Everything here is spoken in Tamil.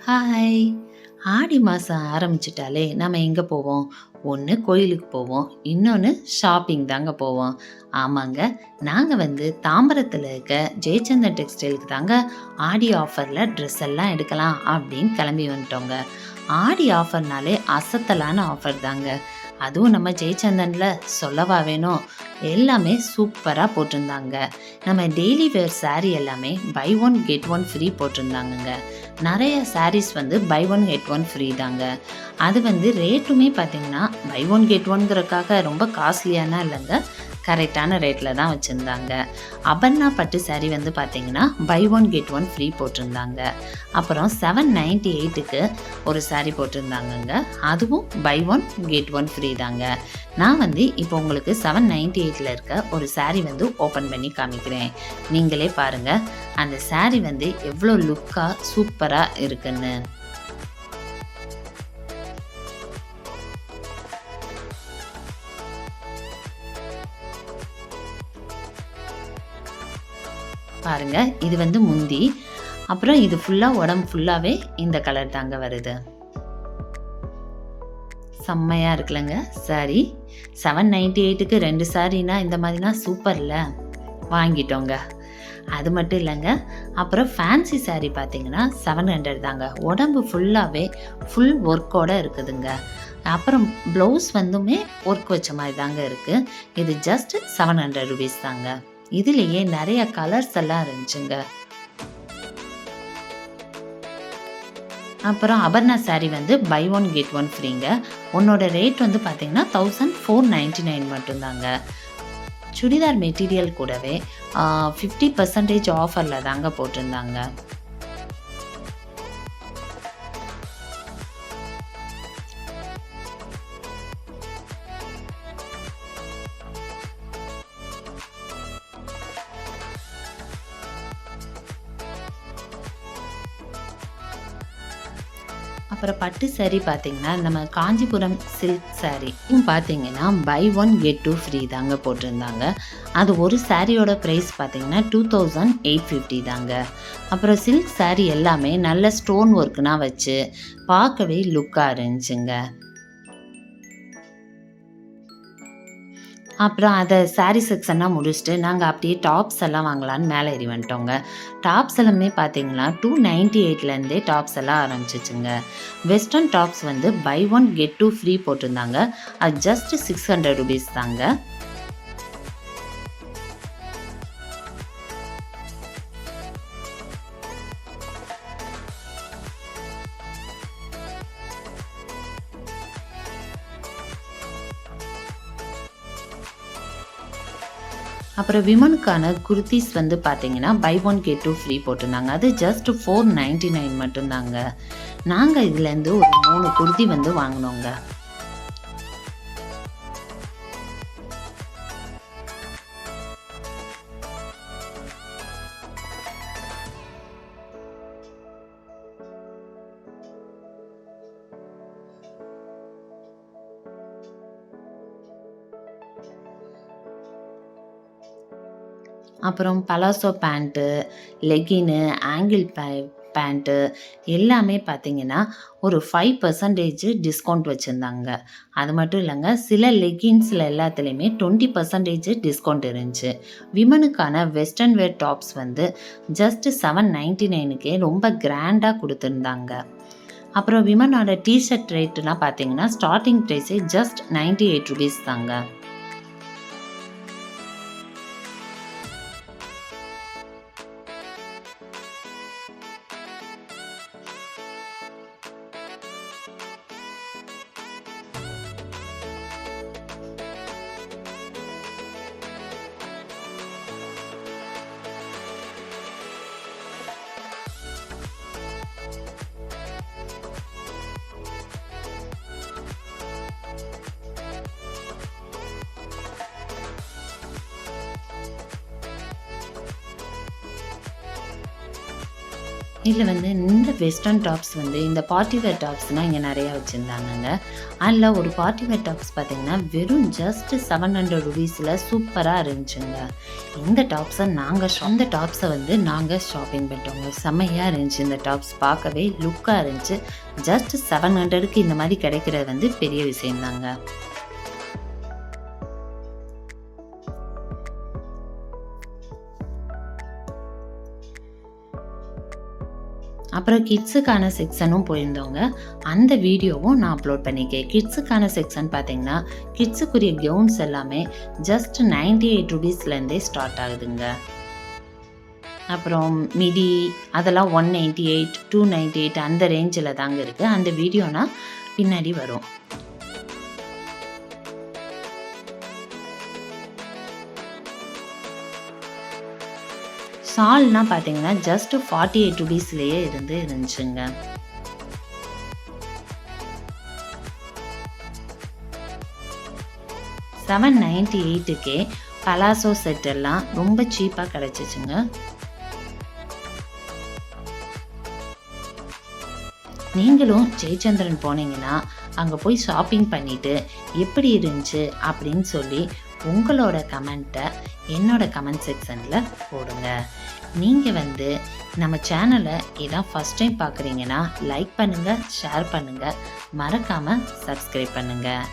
ஹாய்! ஆடி மாசம் ஆரம்பிச்சுட்டாலே நம்ம எங்க போவோம்? ஒண்ணு கோயிலுக்கு போவோம். இன்னொன்னு ஷாப்பிங் தாங்க போவோம். ஆமாங்க. நாங்க வந்து தாம்பரத்துல இருக்க ஜெயச்சந்திரன் டெக்ஸ்டைலுக்கு தாங்க ஆடி ஆஃபர்ல ட்ரெஸ் எல்லாம் எடுக்கலாம் அப்படின்னு கிளம்பி வந்துட்டோங்க. ஆடி ஆஃபர்னாலே அசத்தலான ஆஃபர் தாங்க. அதுவும் நம்ம ஜெயச்சந்திரன்ல சொல்லவா வேணும்? எல்லாமே சூப்பரா போட்டிருந்தாங்க. நம்ம டெய்லி வேர் சாரி எல்லாமே buy one get one free போட்டிருந்தாங்கங்க. நெறைய சாரீஸ் வந்து buy one get one free தாங்க. அது வந்து ரேட்டுமே பார்த்தீங்கன்னா, பை ஒன் கெட் ஒன்ங்கிறக்காக ரொம்ப காஸ்ட்லியாலாம் இல்லங்க. கரெக்டான ரேட்ல தான் வச்சிருந்தாங்க. அபர்ணா பட்டு சாரி வந்து பார்த்தீங்கன்னா, buy one get one free போட்டிருந்தாங்க. அப்புறம் 798க்கு ஒரு சாரி போட்டிருந்தாங்கங்க. அதுவும் buy one get one free தாங்க. நான் வந்து இப்போ உங்களுக்கு 798ல இருக்க ஒரு சாரி வந்து ஓப்பன் பண்ணி காமிக்கிறேன். நீங்களே பாருங்க. அந்த சாரி வந்து எவ்வளோ லுக்கா சூப்பரா இருக்குன்னு. பாருங்க. இது வந்து முந்தி. அப்புறம் இது ஃபுல்லா உடம்பு ஃபுல்லாவே இந்த கலர் தாங்க வருது. செம்மையா இருக்குல்லங்க சாரி. 798க்கு 2 சாரினா இந்த மாதிரினா சூப்பர்ல. வாங்கிட்டோங்க. அது மட்டும் இல்லங்க. அப்புறம் ஃபேன்சி சாரி பார்த்தீங்கன்னா 700 தாங்க. உடம்பு ஃபுல்லாவே ஃபுல் ஒர்க்கோட இருக்குதுங்க. அப்புறம் ப்ளவுஸ் வந்துமே ஒர்க் வச்ச மாதிரி தாங்க இருக்கு. இது ஜஸ்ட் ₹700 தாங்க. இதுலயே நெறைய கலர்ஸ் எல்லாம் இருந்துச்சுங்க. அப்புறம் அபர்ணா சாரி வந்து பை ஒன் கெட் ஒன் ஃப்ரீங்க. உன்னோட ரேட் வந்து பார்த்தீங்கன்னா 1499 மட்டும்தாங்க. சுடிதார் மெட்டீரியல் கூடவே 50% ஆஃபர்ல தாங்க போட்டிருந்தாங்க. அப்புறம் பட்டு சாரி பார்த்தீங்கன்னா, நம்ம காஞ்சிபுரம் சில்க் சாரி பார்த்தீங்கன்னா, buy one get two free தாங்க போட்டிருந்தாங்க. அது ஒரு சாரியோட பிரைஸ் பார்த்தீங்கன்னா, 2850 தாங்க. அப்புறம் சில்க் சாரி எல்லாமே நல்ல ஸ்டோன் ஒர்க்னா வச்சு பார்க்கவே லுக்கா இருந்துச்சுங்க. அப்புறம் அத சாரி செக்ஷன்லாம் முடிச்சுட்டு, நாங்க அப்படியே டாப்ஸ் எல்லாம் வாங்கலான்னு மேல ஏறி வந்துட்டோங்க. டாப்ஸ் எல்லாமே பார்த்தீங்கன்னா, 298லேருந்தே டாப்ஸ் எல்லாம் ஆரம்பிச்சுச்சுங்க. வெஸ்டர்ன் டாப்ஸ் வந்து buy one get two free போட்டிருந்தாங்க. அது ஜஸ்ட் ₹600 தாங்க. அப்புறம் விமனுக்கான குர்தீஸ் வந்து பார்த்தீங்கன்னா, buy one get two free போட்டிருந்தாங்க. அது ஜஸ்ட் 499 மட்டும்தாங்க. நாங்க இதுலேருந்து ஒரு 3 குர்தி வந்து வாங்குனோங்க. அப்புறம் palazzo pant, leggings, angle pant எல்லாமே பார்த்தீங்கன்னா, ஒரு 5% டிஸ்கவுண்ட் வச்சிருந்தாங்க. அது மட்டும் இல்லங்க, சில லெகின்ஸ்ல எல்லாத்துலயுமே 20% டிஸ்கவுண்ட் இருந்துச்சு. விமனுக்கான வெஸ்டர்ன் வேர் டாப்ஸ் வந்து ஜஸ்ட் 799க்கே ரொம்ப கிராண்டா குடுத்துருந்தாங்க. அப்புறம் விமனோட டீ ஷர்ட் ரேட்டுலாம் பார்த்தீங்கன்னா, ஸ்டார்ட்டிங் பிரைஸே ஜஸ்ட் ₹98 தாங்க. இதில் வந்து இந்த வெஸ்டர்ன் டாப்ஸ் வந்து இந்த பார்ட்டி வேர் டாப்ஸ்னால் இங்கே நிறையா வச்சுருந்தாங்கங்க. அதில் ஒரு பார்ட்டி வேர் டாப்ஸ் பார்த்திங்கன்னா வெறும் ஜஸ்ட் 700 ருபீஸில் சூப்பராக இருந்துச்சுங்க. இந்த டாப்ஸை வந்து நாங்கள் ஷாப்பிங் பண்ணிட்டோங்க. செம்மையாக இருந்துச்சு. இந்த டாப்ஸ் பார்க்கவே லுக்காக இருந்துச்சு. ஜஸ்ட் 700க்கு இந்த மாதிரி கிடைக்கிறது வந்து பெரிய விஷயம்தாங்க. அப்புறம் கிட்ஸுக்கான செக்ஷனும் போயிருந்தோங்க. அந்த வீடியோவும் நான் அப்லோட் பண்ணியிருக்கேன். கிட்ஸுக்கான செக்ஷன் பார்த்தீங்கன்னா கிட்ஸுக்குரிய கவுன்ஸ் எல்லாமே ஜஸ்ட் 98 ருபீஸ்லேருந்தே ஸ்டார்ட் ஆகுதுங்க. அப்புறம் மிடி அதெல்லாம் 198 298 அந்த ரேஞ்சில் தாங்க இருக்குது. அந்த வீடியோனா பின்னாடி வரும். ஷால்னா பார்த்தீங்கன்னா ஜஸ்ட் 48 ருபீஸ்லேயே இருந்துச்சுங்க. $798க்கே பலாசோ செட் எல்லாம் ரொம்ப சீப்பாக கிடச்சிச்சுங்க. நீங்களும் ஜெயச்சந்திரன் போனீங்கன்னா அங்கே போய் ஷாப்பிங் பண்ணிவிட்டு எப்படி இருந்துச்சு அப்படின்னு சொல்லி உங்களோட கமெண்ட்டை என்னோட கமெண்ட் செக்ஷனில் போடுங்க. நீங்கள் வந்து நம்ம சேனலை இதான் ஃபஸ்ட் டைம் பார்க்குறீங்கன்னா லைக் பண்ணுங்கள், ஷேர் பண்ணுங்கள், மறக்காமல் சப்ஸ்கிரைப் பண்ணுங்கள்.